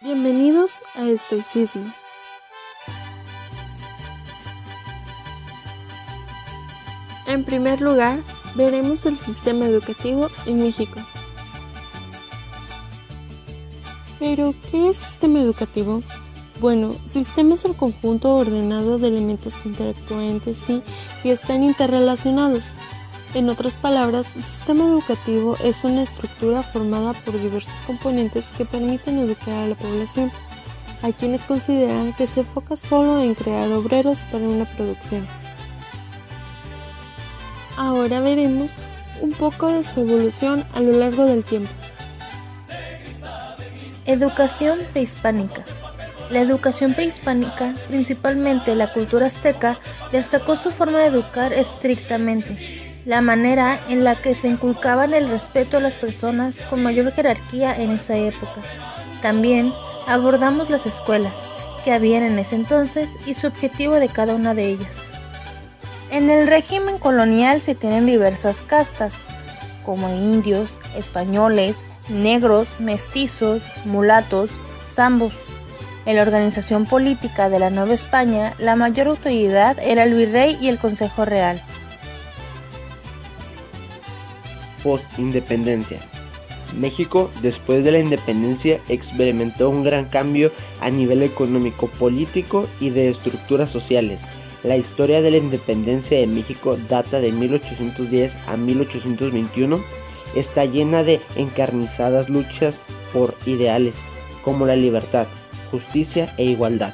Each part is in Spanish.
Bienvenidos a Estoicismo. En primer lugar, veremos el sistema educativo en México. ¿Pero qué es sistema educativo? Bueno, sistema es el conjunto ordenado de elementos que interactúan entre sí y están interrelacionados. En otras palabras, el sistema educativo es una estructura formada por diversos componentes que permiten educar a la población. Hay quienes consideran que se enfoca solo en crear obreros para una producción. Ahora veremos un poco de su evolución a lo largo del tiempo. Educación prehispánica. La educación prehispánica, principalmente la cultura azteca, destacó su forma de educar estrictamente. La manera en la que se inculcaban el respeto a las personas con mayor jerarquía en esa época. También abordamos las escuelas que habían en ese entonces y su objetivo de cada una de ellas. En el régimen colonial se tienen diversas castas, como indios, españoles, negros, mestizos, mulatos, zambos. En la organización política de la Nueva España, la mayor autoridad era el virrey y el Consejo Real. Post-independencia. México, después de la independencia, experimentó un gran cambio a nivel económico, político y de estructuras sociales. La historia de la independencia de México data de 1810 a 1821. Está llena de encarnizadas luchas por ideales como la libertad, justicia e igualdad.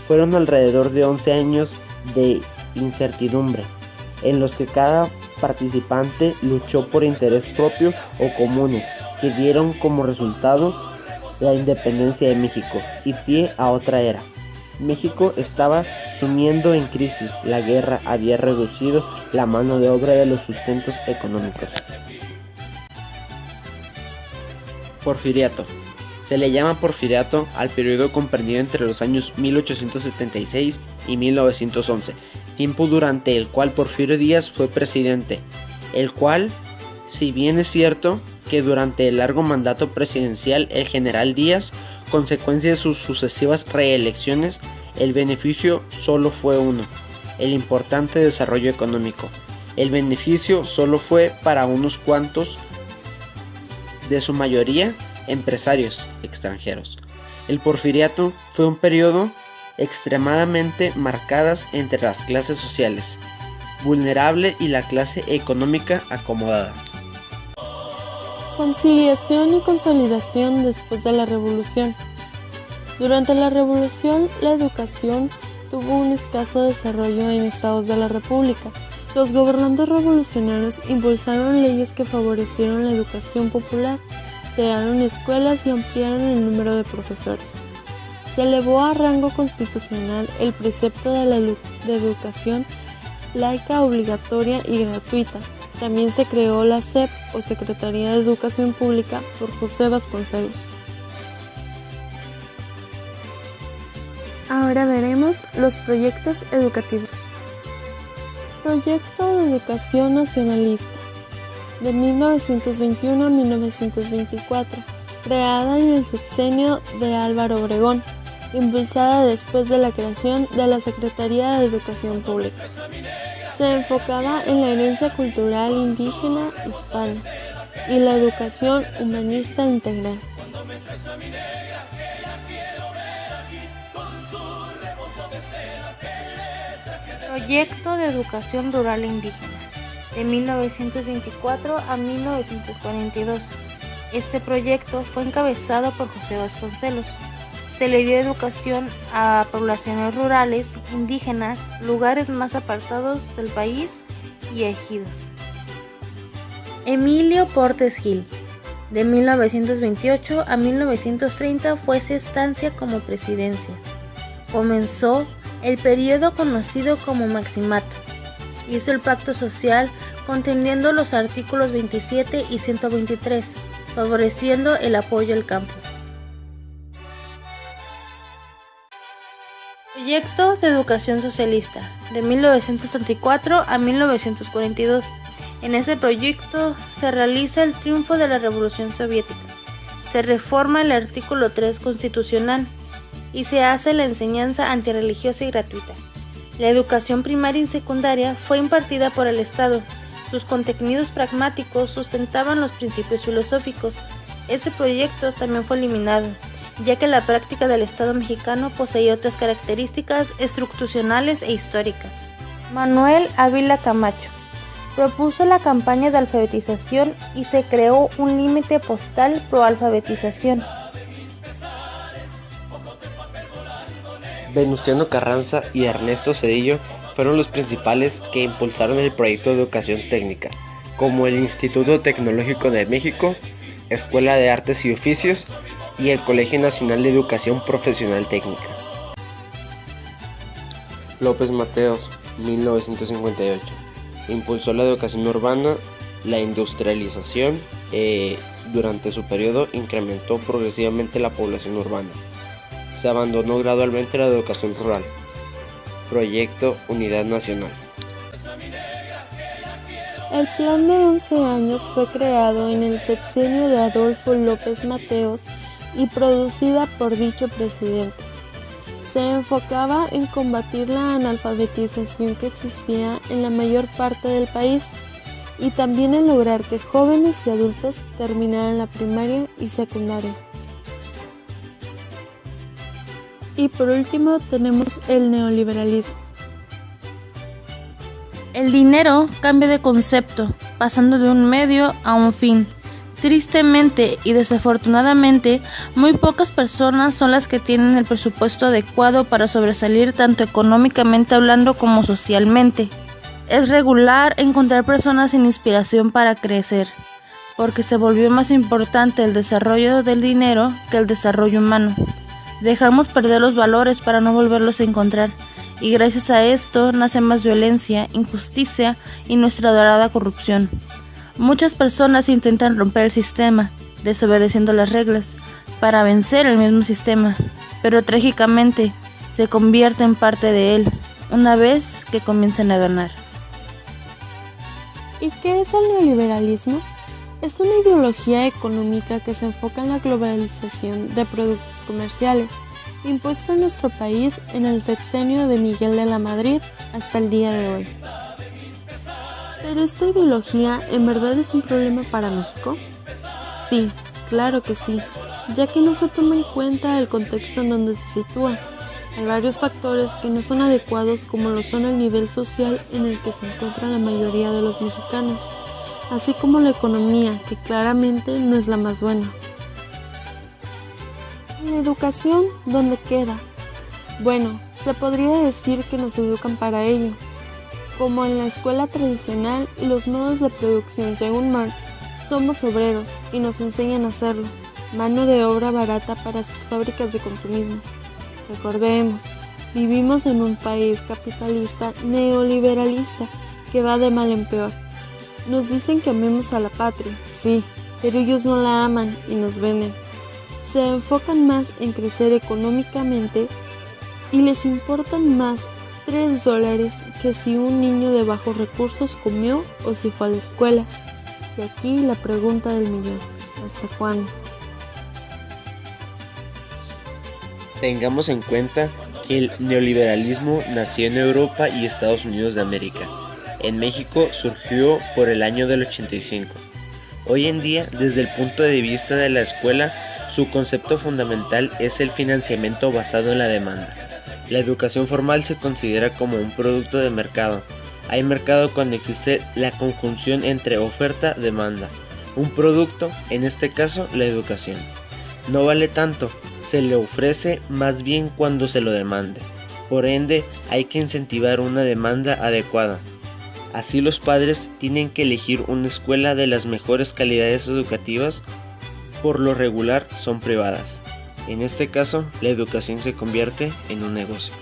Fueron alrededor de 11 años de incertidumbre, en los que cada participante luchó por interés propio o comunes, que dieron como resultado la independencia de México y pie a otra era. México estaba sumiendo en crisis, la guerra había reducido la mano de obra de los sustentos económicos. Porfiriato. Se le llama porfiriato al periodo comprendido entre los años 1876 y 1911, tiempo durante el cual Porfirio Díaz fue presidente, el cual, si bien es cierto que durante el largo mandato presidencial el general Díaz, consecuencia de sus sucesivas reelecciones, el beneficio solo fue uno, el importante desarrollo económico. El beneficio solo fue para unos cuantos, de su mayoría empresarios extranjeros. El porfiriato fue un periodo extremadamente marcadas entre las clases sociales vulnerable y la clase económica acomodada. Conciliación y consolidación después de la Revolución. Durante la Revolución, la educación tuvo un escaso desarrollo en estados de la República. Los gobernantes revolucionarios impulsaron leyes que favorecieron la educación popular, crearon escuelas y ampliaron el número de profesores. Se elevó a rango constitucional el precepto de la educación laica obligatoria y gratuita. También se creó la SEP o Secretaría de Educación Pública por José Vasconcelos. Ahora veremos los proyectos educativos. Proyecto de Educación Nacionalista de 1921 a 1924, creada en el sexenio de Álvaro Obregón, impulsada después de la creación de la Secretaría de Educación Pública. Se enfocaba en la herencia cultural indígena hispana y la educación humanista integral. Proyecto de Educación Rural e Indígena de 1924 a 1942. Este proyecto fue encabezado por José Vasconcelos. Se le dio educación a poblaciones rurales, indígenas, lugares más apartados del país y ejidos. Emilio Portes Gil, de 1928 a 1930 fue su estancia como presidencia. Comenzó el periodo conocido como Maximato. Hizo el pacto social contendiendo los artículos 27 y 123, favoreciendo el apoyo al campo. Proyecto de Educación Socialista, de 1934 a 1942. En ese proyecto se realiza el triunfo de la Revolución Soviética. se reforma el artículo 3 constitucional y se hace la enseñanza antirreligiosa y gratuita. La educación primaria y secundaria fue impartida por el Estado. Sus contenidos pragmáticos sustentaban los principios filosóficos. Ese proyecto también fue eliminado, ya que la práctica del Estado mexicano poseía otras características estructurales e históricas. Manuel Ávila Camacho propuso la campaña de alfabetización y se creó un límite postal pro alfabetización. Venustiano Carranza y Ernesto Zedillo fueron los principales que impulsaron el proyecto de educación técnica, como el Instituto Tecnológico de México, Escuela de Artes y Oficios y el Colegio Nacional de Educación Profesional Técnica. López Mateos, 1958. Impulsó la educación urbana, la industrialización. Durante su periodo incrementó progresivamente la población urbana. Se abandonó gradualmente la educación rural. Proyecto Unidad Nacional. El plan de 11 años fue creado en el sexenio de Adolfo López Mateos y producida por dicho presidente. Se enfocaba en combatir la analfabetización que existía en la mayor parte del país y también en lograr que jóvenes y adultos terminaran la primaria y secundaria. Y por último tenemos el neoliberalismo. El dinero cambia de concepto, pasando de un medio a un fin. Tristemente y desafortunadamente, muy pocas personas son las que tienen el presupuesto adecuado para sobresalir tanto económicamente hablando como socialmente. Es regular encontrar personas sin inspiración para crecer, porque se volvió más importante el desarrollo del dinero que el desarrollo humano. Dejamos perder los valores para no volverlos a encontrar, y gracias a esto nace más violencia, injusticia y nuestra adorada corrupción. Muchas personas intentan romper el sistema, desobedeciendo las reglas, para vencer el mismo sistema, pero trágicamente se convierte en parte de él, una vez que comienzan a ganar. ¿Y qué es el neoliberalismo? Es una ideología económica que se enfoca en la globalización de productos comerciales, impuesta en nuestro país en el sexenio de Miguel de la Madrid hasta el día de hoy. ¿Pero esta ideología en verdad es un problema para México? Sí, claro que sí, ya que no se toma en cuenta el contexto en donde se sitúa. Hay varios factores que no son adecuados, como lo son el nivel social en el que se encuentra la mayoría de los mexicanos, así como la economía, que claramente no es la más buena. ¿La educación dónde queda? Bueno, se podría decir que nos educan para ello. Como en la escuela tradicional y los modos de producción según Marx, somos obreros y nos enseñan a hacerlo, mano de obra barata para sus fábricas de consumismo. Recordemos, vivimos en un país capitalista neoliberalista que va de mal en peor. Nos dicen que amemos a la patria, sí, pero ellos no la aman y nos venden. Se enfocan más en crecer económicamente y les importan más $3 que si un niño de bajos recursos comió o si fue a la escuela. Y aquí la pregunta del millón, ¿hasta cuándo? Tengamos en cuenta que el neoliberalismo nació en Europa y Estados Unidos de América. En México surgió por el año del 85. Hoy en día, desde el punto de vista de la escuela, su concepto fundamental es el financiamiento basado en la demanda. La educación formal se considera como un producto de mercado. Hay mercado cuando existe la conjunción entre oferta-demanda. Un producto, en este caso, la educación. No vale tanto, se le ofrece más bien cuando se lo demande. Por ende, hay que incentivar una demanda adecuada. Así los padres tienen que elegir una escuela de las mejores calidades educativas, por lo regular son privadas. En este caso, la educación se convierte en un negocio.